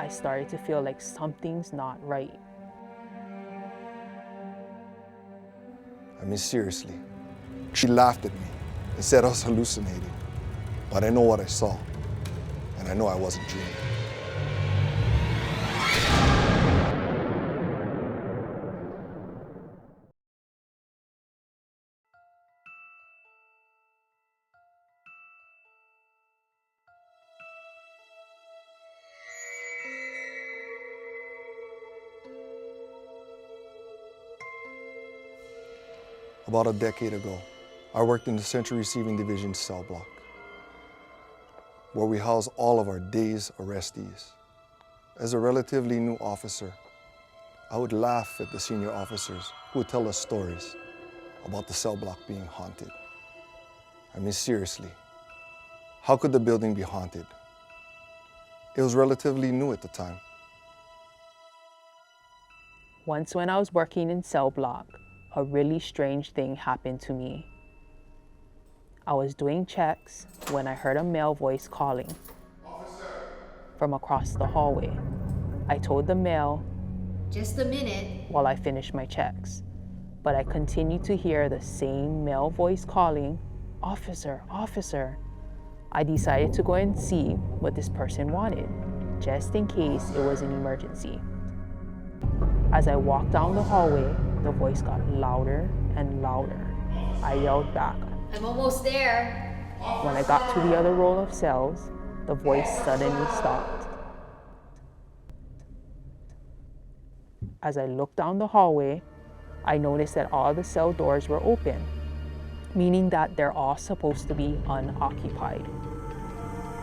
I started to feel like something's not right. I mean, seriously. She laughed at me and said I was hallucinating. But I know what I saw, and I know I wasn't dreaming. About a decade ago, I worked in the Central Receiving Division cell block, where we house all of our day's arrestees. As a relatively new officer, I would laugh at the senior officers who would tell us stories about the cell block being haunted. I mean, seriously, how could the building be haunted? It was relatively new at the time. Once when I was working in cell block, a really strange thing happened to me. I was doing checks when I heard a male voice calling from across the hallway. I told the male, "Just a minute," while I finished my checks, but I continued to hear the same male voice calling, "Officer, officer." I decided to go and see what this person wanted, just in case it was an emergency. As I walked down the hallway, the voice got louder and louder. I yelled back. "I'm almost there." When I got to the other row of cells, the voice suddenly stopped. As I looked down the hallway, I noticed that all the cell doors were open, meaning that they're all supposed to be unoccupied.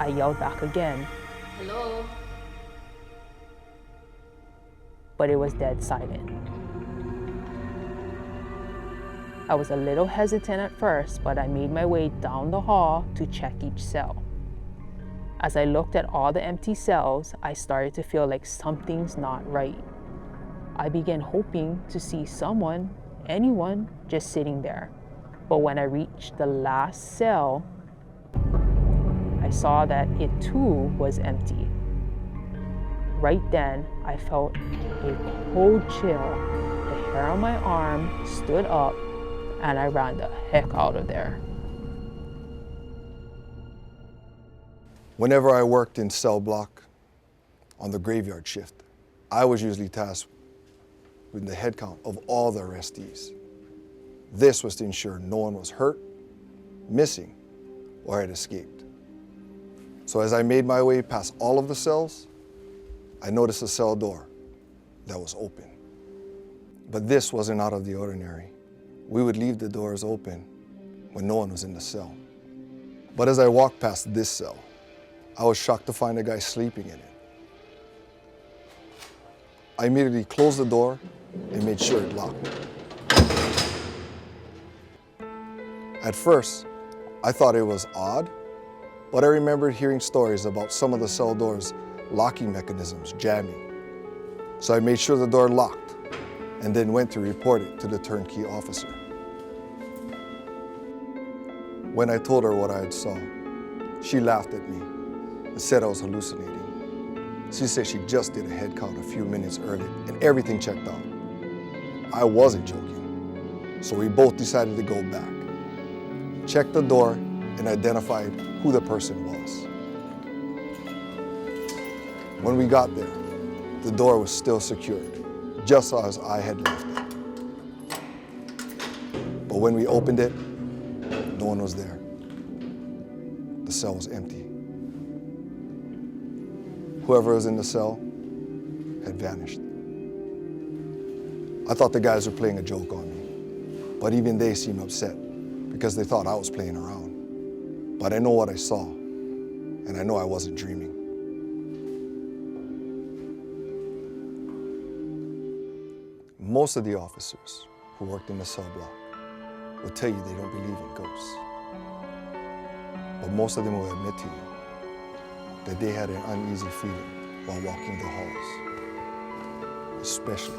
I yelled back again. "Hello?" But it was dead silent. I was a little hesitant at first, but I made my way down the hall to check each cell. As I looked at all the empty cells, I started to feel like something's not right. I began hoping to see someone, anyone, just sitting there. But when I reached the last cell, I saw that it too was empty. Right then, I felt a cold chill. The hair on my arm stood up, and I ran the heck out of there. Whenever I worked in cell block on the graveyard shift, I was usually tasked with the head count of all the arrestees. This was to ensure no one was hurt, missing, or had escaped. So as I made my way past all of the cells, I noticed a cell door that was open. But this wasn't out of the ordinary. We would leave the doors open when no one was in the cell. But as I walked past this cell, I was shocked to find a guy sleeping in it. I immediately closed the door and made sure it locked. At first, I thought it was odd, but I remembered hearing stories about some of the cell doors' locking mechanisms jamming. So I made sure the door locked and then went to report it to the turnkey officer. When I told her what I had saw, she laughed at me and said I was hallucinating. She said she just did a head count a few minutes earlier and everything checked out. I wasn't joking, so we both decided to go back, checked the door, and identified who the person was. When we got there, the door was still secured, just as I had left it. But when we opened it, no one was there. The cell was empty. Whoever was in the cell had vanished. I thought the guys were playing a joke on me, but even they seemed upset because they thought I was playing around. But I know what I saw, and I know I wasn't dreaming. Most of the officers who worked in the cell block will tell you they don't believe in ghosts. But most of them will admit to you that they had an uneasy feeling while walking the halls, especially